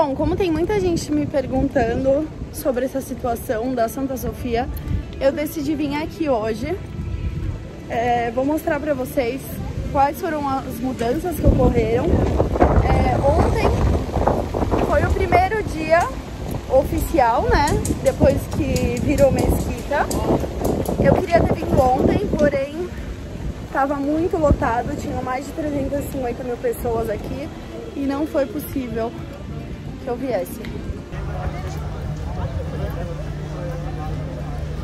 Bom, como tem muita gente me perguntando sobre essa situação da Santa Sofia, eu decidi vir aqui hoje. Vou mostrar pra vocês quais foram as mudanças que ocorreram. Ontem foi o primeiro dia oficial, né? Depois que virou mesquita. Eu queria ter vindo ontem, porém estava muito lotado, tinha mais de 350 mil pessoas aqui e não foi possível que eu viesse.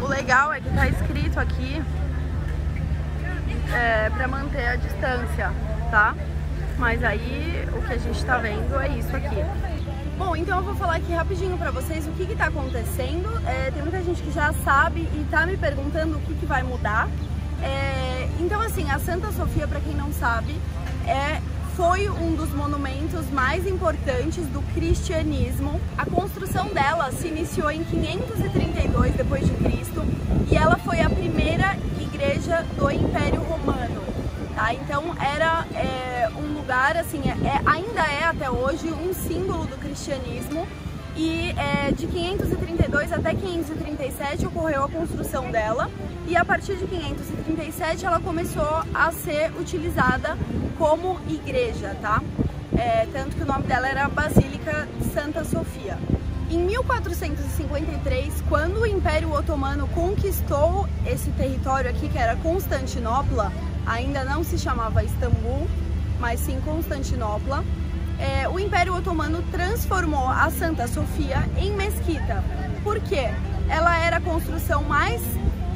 O legal é que tá escrito aqui para manter a distância, tá? Mas aí o que a gente tá vendo é isso aqui. Bom, então eu vou falar aqui rapidinho pra vocês o que tá acontecendo. Tem muita gente que já sabe e tá me perguntando o que vai mudar. Então assim, a Santa Sofia, pra quem não sabe, foi um dos monumentos mais importantes do cristianismo. A construção dela se iniciou em 532 d.C. e ela foi a primeira igreja do Império Romano. Tá? Então era um lugar, assim, ainda é até hoje um símbolo do cristianismo. E de 532 até 537 ocorreu a construção dela, e a partir de 537 ela começou a ser utilizada como igreja, tá? Tanto que o nome dela era Basílica de Santa Sofia. Em 1453, quando o Império Otomano conquistou esse território aqui, que era Constantinopla, ainda não se chamava Istambul, mas sim Constantinopla, o Império Otomano transformou a Santa Sofia em mesquita. Por quê? Ela era a construção mais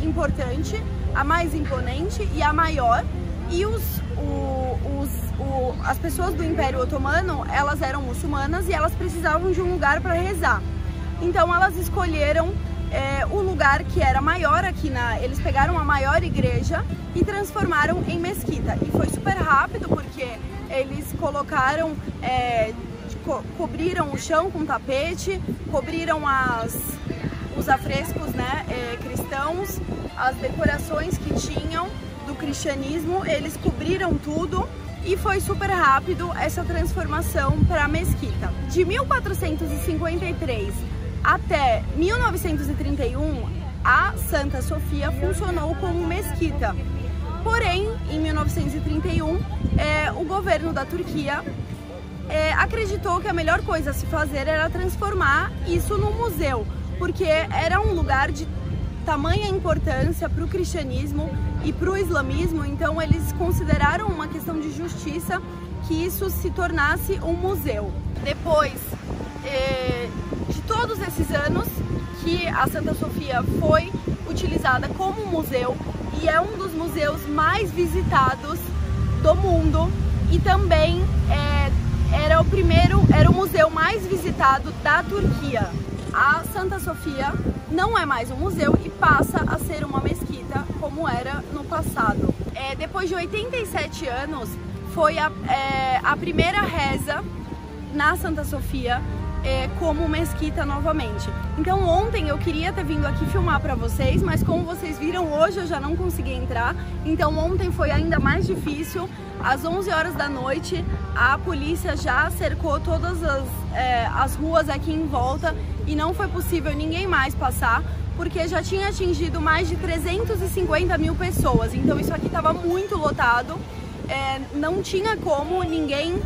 importante, a mais imponente e a maior, e as pessoas do Império Otomano, elas eram muçulmanas e elas precisavam de um lugar para rezar. Então elas escolheram o lugar que era maior aqui eles pegaram a maior igreja e transformaram em mesquita. E foi super rápido porque eles colocaram, cobriram o chão com tapete, cobriram os afrescos, né, cristãos, as decorações que tinham do cristianismo, eles cobriram tudo e foi super rápido essa transformação para mesquita. De 1453 até 1931, a Santa Sofia funcionou como mesquita. Porém, em 1931, o governo da Turquia acreditou que a melhor coisa a se fazer era transformar isso num museu, porque era um lugar de tamanha importância para o cristianismo e para o islamismo, então eles consideraram uma questão de justiça que isso se tornasse um museu. Depois de todos esses anos que a Santa Sofia foi utilizada como museu, e é um dos museus mais visitados do mundo, e também era o museu mais visitado da Turquia. A Santa Sofia não é mais um museu e passa a ser uma mesquita como era no passado. Depois de 87 anos, foi a primeira reza na Santa Sofia como mesquita novamente. Então ontem eu queria ter vindo aqui filmar pra vocês, mas como vocês viram, hoje eu já não consegui entrar. Então ontem foi ainda mais difícil. Às 11 horas da noite a polícia já cercou todas as ruas aqui em volta e não foi possível ninguém mais passar, porque já tinha atingido mais de 350 mil pessoas. Então isso aqui estava muito lotado, não tinha como ninguém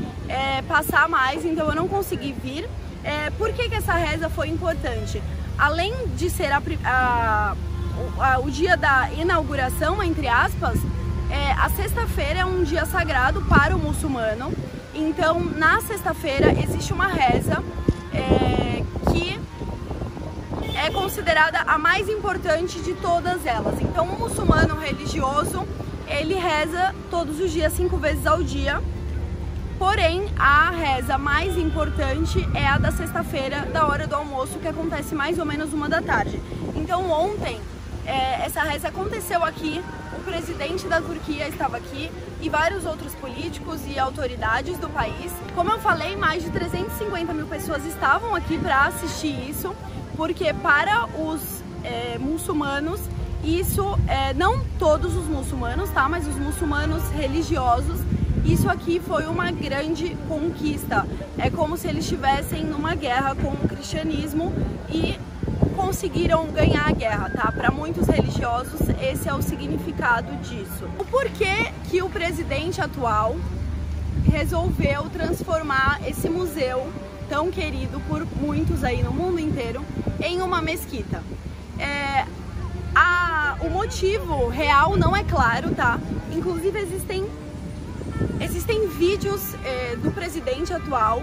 passar mais, então eu não consegui vir. Por que essa reza foi importante? Além de ser o dia da inauguração, entre aspas, a sexta-feira é um dia sagrado para o muçulmano. Então, na sexta-feira existe uma reza que é considerada a mais importante de todas elas. Então, o muçulmano religioso, ele reza todos os dias, 5 vezes ao dia. Porém, a reza mais importante é a da sexta-feira, da hora do almoço, que acontece mais ou menos 1 da tarde. Então ontem, essa reza aconteceu aqui, o presidente da Turquia estava aqui e vários outros políticos e autoridades do país. Como eu falei, mais de 350 mil pessoas estavam aqui para assistir isso, porque para os muçulmanos, isso, não todos os muçulmanos, tá? Mas os muçulmanos religiosos, Isso aqui foi uma grande conquista. É como se eles estivessem numa guerra com o cristianismo e conseguiram ganhar a guerra, tá? Para muitos religiosos, esse é o significado disso. O porquê que o presidente atual resolveu transformar esse museu tão querido por muitos aí no mundo inteiro em uma mesquita? O motivo real não é claro, tá? Inclusive existem vídeos do presidente atual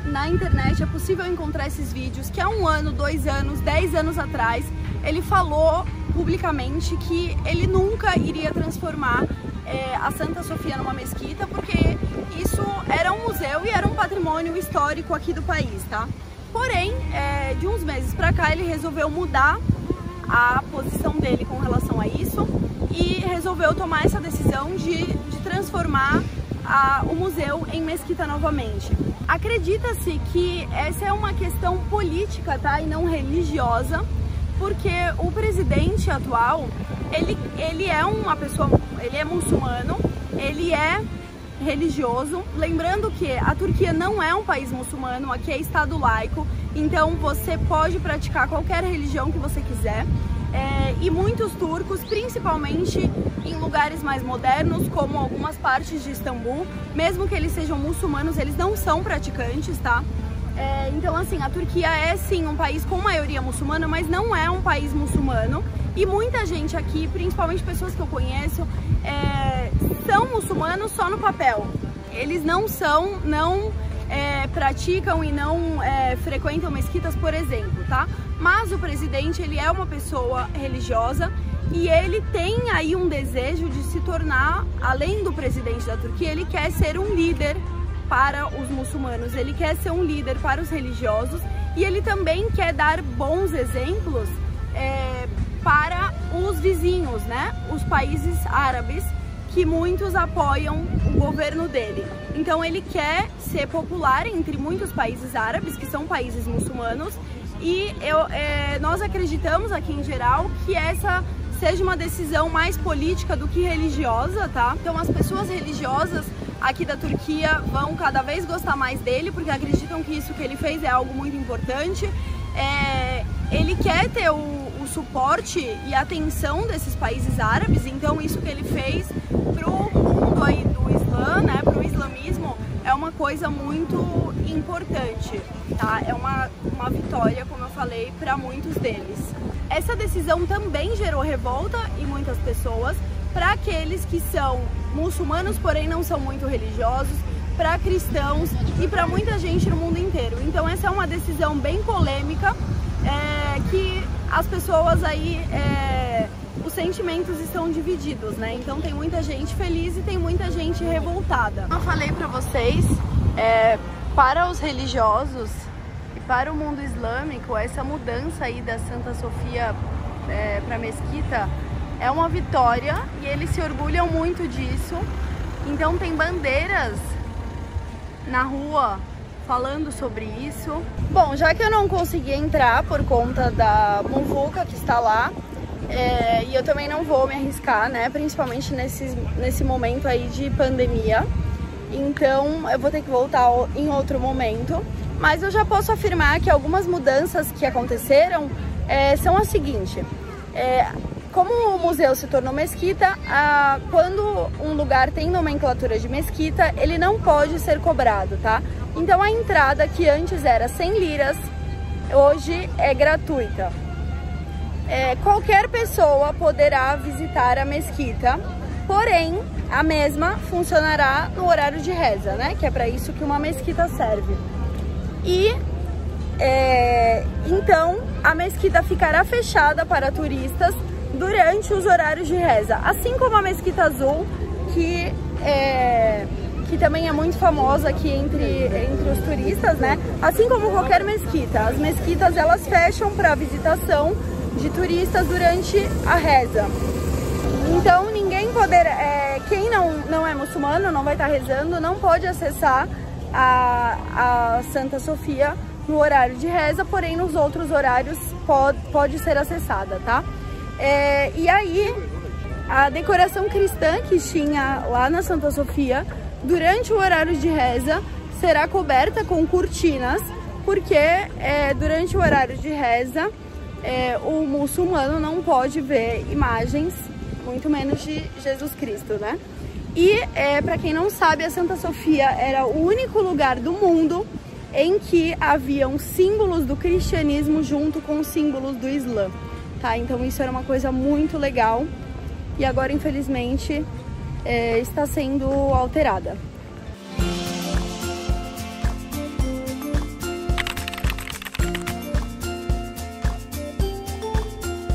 na internet, é possível encontrar esses vídeos, que há 1 ano, 2 anos, 10 anos atrás, ele falou publicamente que ele nunca iria transformar a Santa Sofia numa mesquita, porque isso era um museu e era um patrimônio histórico aqui do país, tá? Porém, de uns meses pra cá, ele resolveu mudar a posição dele com relação a isso e resolveu tomar essa decisão de transformar o museu em mesquita novamente. Acredita-se que essa é uma questão política, tá? E não religiosa, porque o presidente atual, ele é uma pessoa, ele é muçulmano, ele é religioso. Lembrando que a Turquia não é um país muçulmano, aqui é estado laico, então você pode praticar qualquer religião que você quiser. E muitos turcos, principalmente em lugares mais modernos, como algumas partes de Istambul, mesmo que eles sejam muçulmanos, eles não são praticantes, tá? Então, assim, a Turquia é sim um país com maioria muçulmana, mas não é um país muçulmano. E muita gente aqui, principalmente pessoas que eu conheço, são muçulmanos só no papel. Eles não praticam e não frequentam mesquitas, por exemplo, tá? Mas o presidente, ele é uma pessoa religiosa e ele tem aí um desejo de se tornar, além do presidente da Turquia, ele quer ser um líder para os muçulmanos, ele quer ser um líder para os religiosos e ele também quer dar bons exemplos para os vizinhos, né? Os países árabes, que muitos apoiam o governo dele. Então ele quer ser popular entre muitos países árabes, que são países muçulmanos, e nós acreditamos aqui em geral que essa seja uma decisão mais política do que religiosa, tá? Então as pessoas religiosas aqui da Turquia vão cada vez gostar mais dele, porque acreditam que isso que ele fez é algo muito importante. Ele quer ter o suporte e a atenção desses países árabes, então isso que ele fez pro mundo aí do Islã, né, pro islamismo, é uma coisa muito importante, tá? É uma vitória, como eu falei, para muitos deles. Essa decisão também gerou revolta em muitas pessoas, para aqueles que são muçulmanos, porém não são muito religiosos, para cristãos e para muita gente no mundo inteiro. Então essa é uma decisão bem polêmica, que as pessoas aí, os sentimentos estão divididos, né? Então tem muita gente feliz e tem muita gente revoltada. Como eu falei para vocês, para os religiosos e para o mundo islâmico, essa mudança aí da Santa Sofia para mesquita é uma vitória e eles se orgulham muito disso. Então tem bandeiras na rua falando sobre isso. Bom, já que eu não consegui entrar por conta da muvuca que está lá, e eu também não vou me arriscar, né, principalmente nesse momento aí de pandemia, então eu vou ter que voltar em outro momento, mas eu já posso afirmar que algumas mudanças que aconteceram são as seguintes. Como o museu se tornou mesquita, quando um lugar tem nomenclatura de mesquita, ele não pode ser cobrado, tá? Então a entrada, que antes era 100 liras, hoje é gratuita. Qualquer pessoa poderá visitar a mesquita, porém a mesma funcionará no horário de reza, né? Que é para isso que uma mesquita serve. E então a mesquita ficará fechada para turistas durante os horários de reza, assim como a Mesquita Azul, que também é muito famosa aqui entre os turistas, né? Assim como qualquer mesquita, as mesquitas elas fecham para visitação de turistas durante a reza. Então ninguém quem não é muçulmano, não vai estar rezando, não pode acessar a Santa Sofia no horário de reza, porém nos outros horários pode ser acessada, tá? E aí, a decoração cristã que tinha lá na Santa Sofia, durante o horário de reza, será coberta com cortinas, porque durante o horário de reza, o muçulmano não pode ver imagens, muito menos de Jesus Cristo, né? E, para quem não sabe, a Santa Sofia era o único lugar do mundo em que haviam símbolos do cristianismo junto com os símbolos do Islã, tá? Então isso era uma coisa muito legal e agora, infelizmente, está sendo alterada.